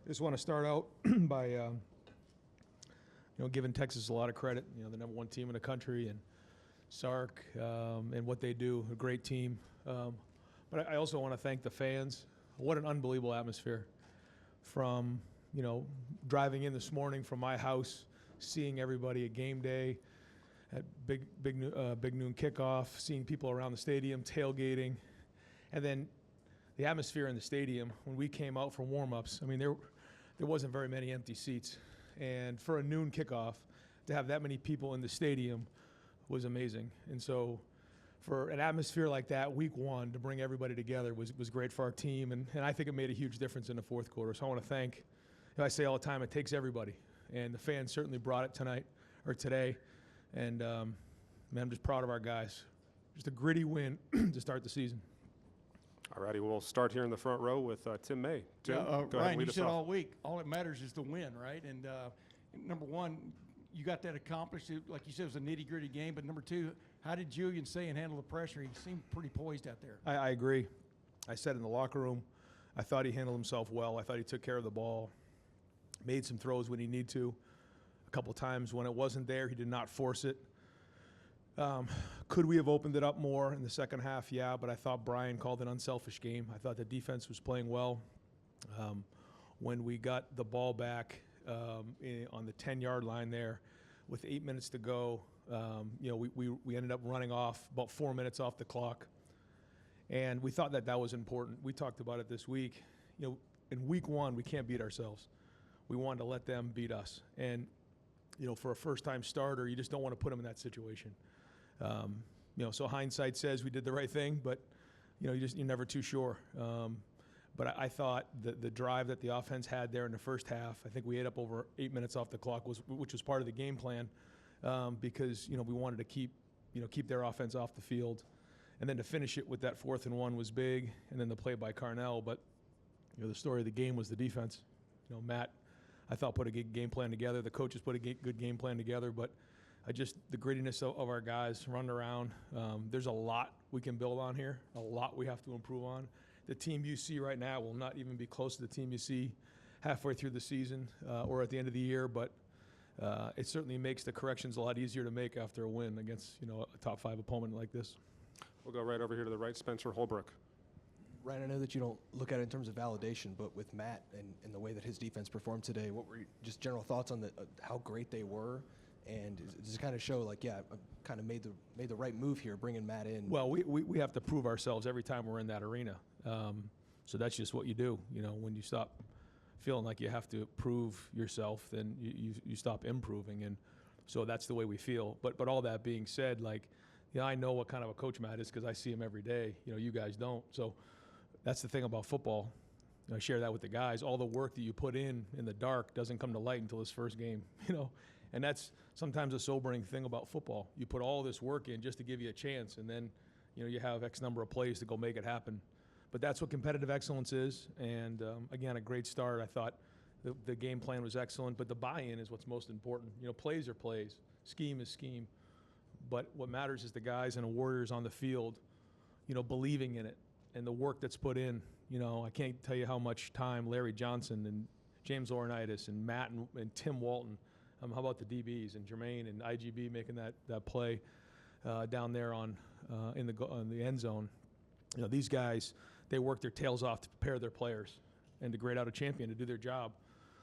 just want to start out by giving Texas a lot of credit. The number one team in the country, and Sark and what they do, a great team. But I also want to thank the fans. What an unbelievable atmosphere. From driving in this morning from my house, seeing everybody at game day, at big noon kickoff, seeing people around the stadium tailgating, and then the atmosphere in the stadium when we came out for warm-ups. I mean, there wasn't very many empty seats, and for a noon kickoff, to have that many people in the stadium was amazing. And so, for an atmosphere like that, week one, to bring everybody together was great for our team, and I think it made a huge difference in the fourth quarter. So I want to thank. I say all the time, it takes everybody, and the fans certainly brought it today, and man, I'm just proud of our guys. Just a gritty win to start the season. All righty, we'll start here in the front row with Tim May. Tim, go ahead, Ryan, lead you us said off. all week, all that matters is the win, right? And number one, you got that accomplished. Like you said, it was a nitty-gritty game. But number two, how did Julian Sayin handle the pressure? He seemed pretty poised out there. I agree. I said in the locker room, I thought he handled himself well. I thought he took care of the ball, made some throws when he needed to. A couple times when it wasn't there, he did not force it. Could we have opened it up more in the second half? Yeah, but I thought Brian called an unselfish game. I thought the defense was playing well. When we got the ball back on the 10-yard line there with 8 minutes to go, we ended up running off about 4 minutes off the clock. And we thought that was important. We talked about it this week. In week one, we can't beat ourselves. We wanted to let them beat us. And, for a first-time starter, you just don't want to put them in that situation. So hindsight says we did the right thing, but you're never too sure. But I thought the drive that the offense had there in the first half, I think we ate up over 8 minutes off the clock, which was part of the game plan, because we wanted to keep their offense off the field, and then to finish it with that 4th and 1 was big, and then the play by Carnell. But the story of the game was the defense. Matt, I thought, put a good game plan together. The coaches put a good game plan together, but the grittiness of our guys running around. There's a lot we can build on here, a lot we have to improve on. The team you see right now will not even be close to the team you see halfway through the season or at the end of the year, but it certainly makes the corrections a lot easier to make after a win against a top 5 opponent like this. We'll go right over here to the right, Spencer Holbrook. Ryan, I know that you don't look at it in terms of validation, but with Matt and the way that his defense performed today, what were just general thoughts on how great they were? And does it kind of show, like, yeah, I kind of made the right move here, bringing Matt in? Well, we have to prove ourselves every time we're in that arena. So that's just what you do. When you stop feeling like you have to prove yourself, then you stop improving. And so that's the way we feel. But all that being said, I know what kind of a coach Matt is because I see him every day. You guys don't. So that's the thing about football. I share that with the guys. All the work that you put in the dark doesn't come to light until his first game, And that's sometimes a sobering thing about football. You put all this work in just to give you a chance, and then you have X number of plays to go make it happen. But that's what competitive excellence is. And again, a great start. I thought the game plan was excellent, but the buy-in is what's most important. Plays are plays, scheme is scheme. But what matters is the guys and the Warriors on the field, believing in it and the work that's put in. I can't tell you how much time Larry Johnson and James Laurinaitis and Matt and Tim Walton. How about the DBs and Jermaine and IGB making that play down there on the end zone? These guys, they work their tails off to prepare their players and to grade out a champion to do their job.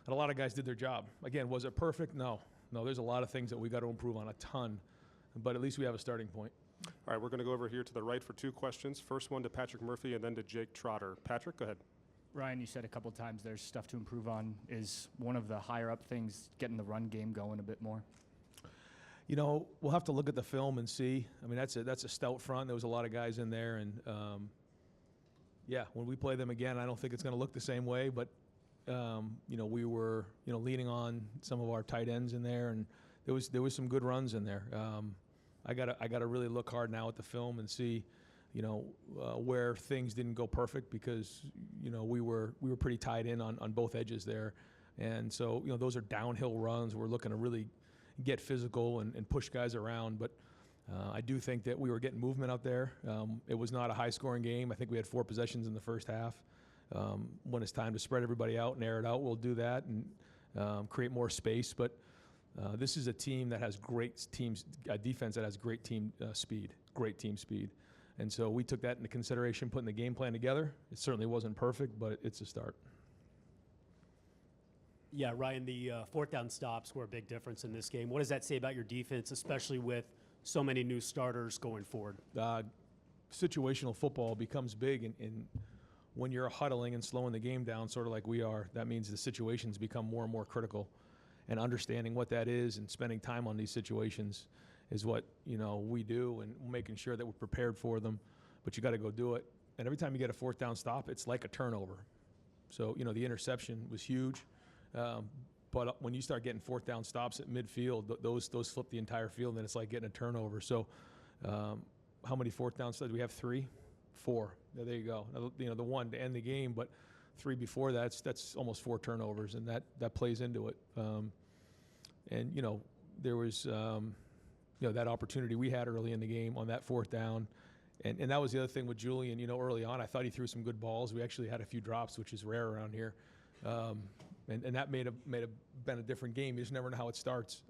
And a lot of guys did their job. Again, was it perfect? No. There's a lot of things that we got to improve on, a ton. But at least we have a starting point. All right, we're going to go over here to the right for 2 questions. First one to Patrick Murphy and then to Jake Trotter. Patrick, go ahead. Ryan, you said a couple times there's stuff to improve on. Is one of the higher up things getting the run game going a bit more? We'll have to look at the film and see. I mean, that's a stout front. There was a lot of guys in there, and when we play them again, I don't think it's going to look the same way. But we were leaning on some of our tight ends in there, and there was some good runs in there. I gotta really look hard now at the film and see. Where things didn't go perfect because, we were pretty tied in on both edges there. And so, those are downhill runs. We're looking to really get physical and push guys around. But I do think that we were getting movement out there. It was not a high-scoring game. I think we had 4 possessions in the first half. When it's time to spread everybody out and air it out, we'll do that and create more space. But this is a team that has great defense that has great team speed. And so we took that into consideration, putting the game plan together. It certainly wasn't perfect, but it's a start. Yeah, Ryan, the fourth down stops were a big difference in this game. What does that say about your defense, especially with so many new starters going forward? Situational football becomes big, and when you're huddling and slowing the game down, sort of like we are, that means the situations become more and more critical. And understanding what that is and spending time on these situations is what we do, and making sure that we're prepared for them. But you got to go do it. And every time you get a fourth down stop, it's like a turnover. So the interception was huge, but when you start getting fourth down stops at midfield, those flip the entire field, and it's like getting a turnover. So how many fourth down stops? We have 3, 4. There you go. The one to end the game, but 3 before that's almost 4 turnovers, and that plays into it. And there was that opportunity we had early in the game on that fourth down, and that was the other thing with Julian. Early on, I thought he threw some good balls. We actually had a few drops, which is rare around here, and that may have been a different game. You just never know how it starts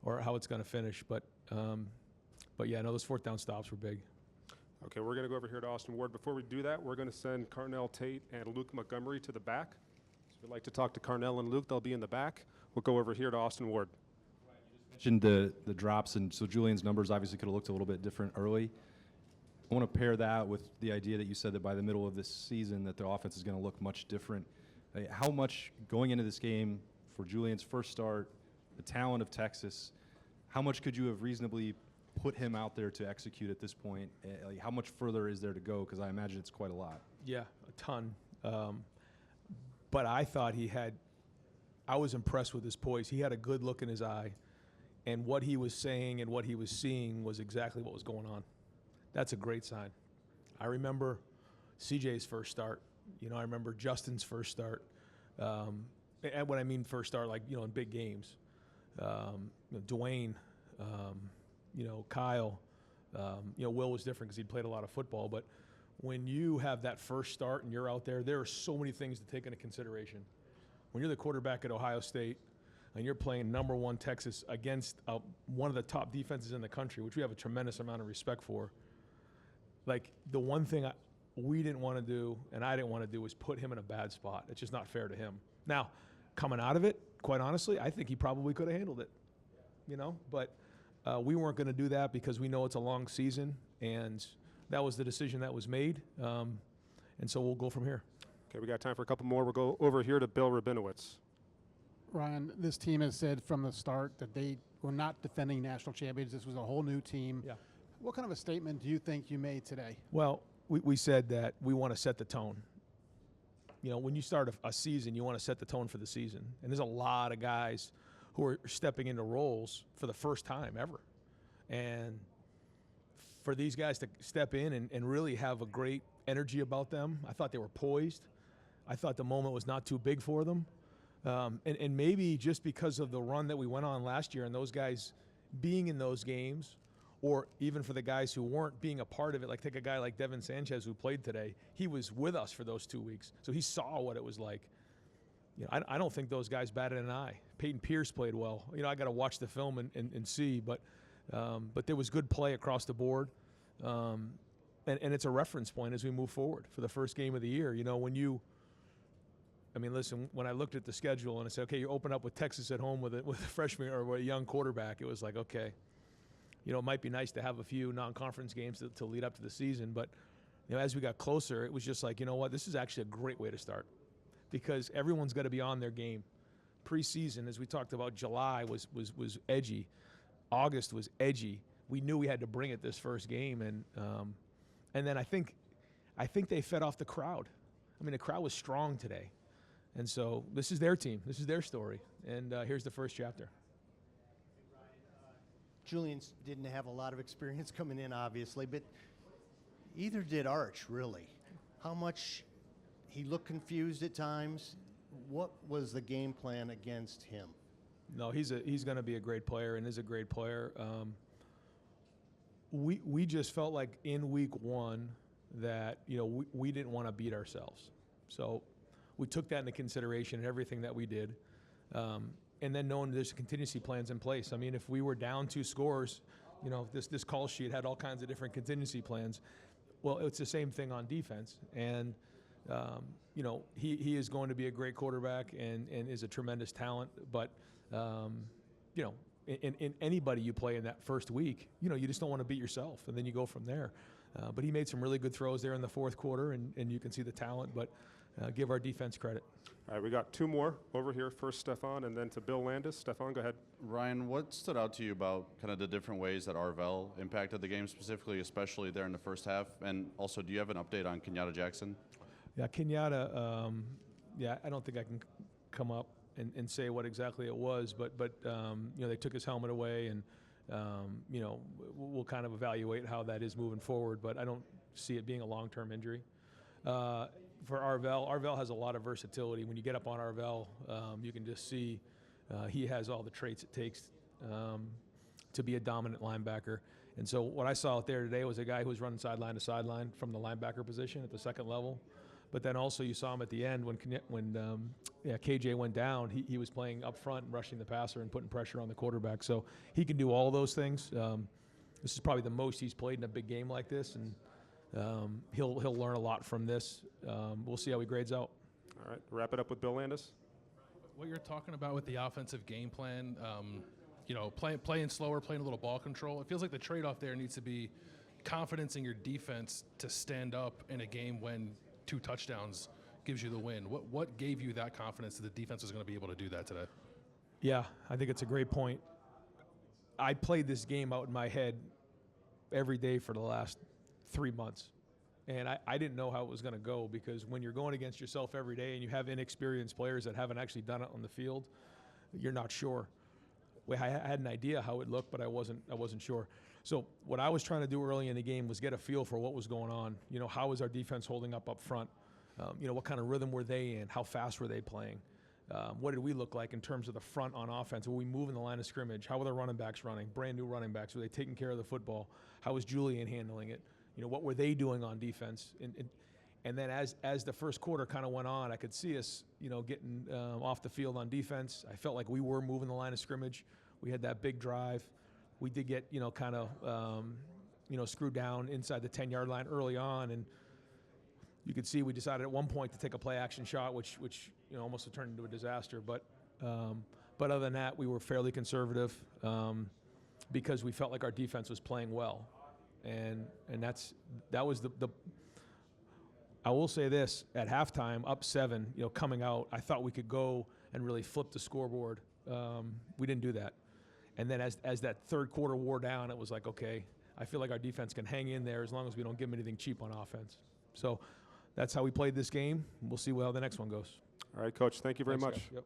or how it's going to finish. But yeah, no, those fourth down stops were big. Okay, we're going to go over here to Austin Ward. Before we do that, we're going to send Carnell Tate and Luke Montgomery to the back. So if you'd like to talk to Carnell and Luke, they'll be in the back. We'll go over here to Austin Ward. Mentioned the drops, and so Julian's numbers obviously could have looked a little bit different early. I want to pair that with the idea that you said that by the middle of this season that the offense is going to look much different. How much going into this game for Julian's first start, the talent of Texas, how much could you have reasonably put him out there to execute at this point? How much further is there to go? Because I imagine it's quite a lot. Yeah, a ton. But I thought I was impressed with his poise. He had a good look in his eye, and what he was saying and what he was seeing was exactly what was going on. That's a great sign. I remember CJ's first start. I remember Justin's first start. And when I mean first start, like, in big games. Dwayne, Kyle, Will was different because he'd played a lot of football. But when you have that first start and you're out there, there are so many things to take into consideration. When you're the quarterback at Ohio State and you're playing #1 Texas against one of the top defenses in the country, which we have a tremendous amount of respect for, like, the one thing we didn't want to do and I didn't want to do was put him in a bad spot. It's just not fair to him. Now, coming out of it, quite honestly, I think he probably could have handled it, but we weren't going to do that because we know it's a long season, and that was the decision that was made, and so we'll go from here. Okay, we got time for a couple more. We'll go over here to Bill Rabinowitz. Ryan, this team has said from the start that they were not defending national champions. This was a whole new team. Yeah. What kind of a statement do you think you made today? Well, we said that we want to set the tone. When you start a season, you want to set the tone for the season. And there's a lot of guys who are stepping into roles for the first time ever. And for these guys to step in and really have a great energy about them, I thought they were poised. I thought the moment was not too big for them. And maybe just because of the run that we went on last year and those guys being in those games, or even for the guys who weren't being a part of it, like take a guy like Devin Sanchez who played today. He was with us for those 2 weeks, so he saw what it was like. I don't think those guys batted an eye. Peyton Pierce played well. I got to watch the film and see, but there was good play across the board, and it's a reference point as we move forward for the first game of the year. Listen, when I looked at the schedule and I said, okay, you open up with Texas at home with a freshman or a young quarterback, it was like, okay. It might be nice to have a few non-conference games to lead up to the season, but as we got closer, it was just like, this is actually a great way to start, because everyone's got to be on their game. Preseason, as we talked about, July was edgy, August was edgy. We knew we had to bring it this first game, and then I think they fed off the crowd. The crowd was strong today, and so this is their team, this is their story, and here's the first chapter. Julian didn't have a lot of experience coming in, obviously, but either did Arch, really. How much he looked confused at times. What was the game plan against him? No, he's going to be a great player and is a great player. We just felt like in week 1 that we didn't want to beat ourselves. So we took that into consideration in everything that we did. And then knowing there's contingency plans in place. I mean, if we were down 2 scores, you know, this call sheet had all kinds of different contingency plans. Well, it's the same thing on defense. And, you know, he is going to be a great quarterback and is a tremendous talent. But, you know, in anybody you play in that first week, you know, you just don't want to beat yourself, and then you go from there. But he made some really good throws there in the fourth quarter, and you can see the talent. But give our defense credit. All right, we got 2 more over here. First, Stefan, and then to Bill Landis. Stefan, go ahead. Ryan, what stood out to you about kind of the different ways that Arvell impacted the game specifically, especially there in the first half? And also, do you have an update on Kenyatta Jackson? Yeah, Kenyatta, yeah, I don't think I can come up and say what exactly it was, but you know, they took his helmet away, and you know, we'll kind of evaluate how that is moving forward, but I don't see it being a long-term injury. For Arvell has a lot of versatility. When you get up on Arvell, you can just see he has all the traits it takes to be a dominant linebacker. And so what I saw out there today was a guy who was running sideline to sideline from the linebacker position at the second level. But then also you saw him at the end when KJ went down, he was playing up front and rushing the passer and putting pressure on the quarterback. So he can do all those things. This is probably the most he's played in a big game like this, and he'll learn a lot from this. We'll see how he grades out. All right, wrap it up with Bill Landis. What you're talking about with the offensive game plan, you know, playing slower, playing a little ball control, it feels like the trade-off there needs to be confidence in your defense to stand up in a game when 2 touchdowns gives you the win. What gave you that confidence that the defense was going to be able to do that today? Yeah, I think it's a great point. I played this game out in my head every day for the last 3 months. And I didn't know how it was going to go, because when you're going against yourself every day and you have inexperienced players that haven't actually done it on the field, you're not sure. I had an idea how it looked, but I wasn't sure. So what I was trying to do early in the game was get a feel for what was going on. You know, how was our defense holding up front? You know, what kind of rhythm were they in? How fast were they playing? What did we look like in terms of the front on offense? Were we moving the line of scrimmage? How were the running backs running? Brand new running backs. Were they taking care of the football? How was Julian handling it? You know, what were they doing on defense? And then as the first quarter kind of went on, I could see us, you know, getting off the field on defense. I felt like we were moving the line of scrimmage. We had that big drive. We did get, you know, kind of, you know, screwed down inside the 10-yard line early on, and you could see we decided at one point to take a play-action shot, which you know, almost turned into a disaster. But other than that, we were fairly conservative because we felt like our defense was playing well, and that was the. I will say this: at halftime, up 7, you know, coming out, I thought we could go and really flip the scoreboard. We didn't do that. And then as that third quarter wore down, it was like, okay, I feel like our defense can hang in there as long as we don't give them anything cheap on offense. So that's how we played this game. We'll see how the next one goes. All right, Coach, thank you very Thanks, much. guys. Yep.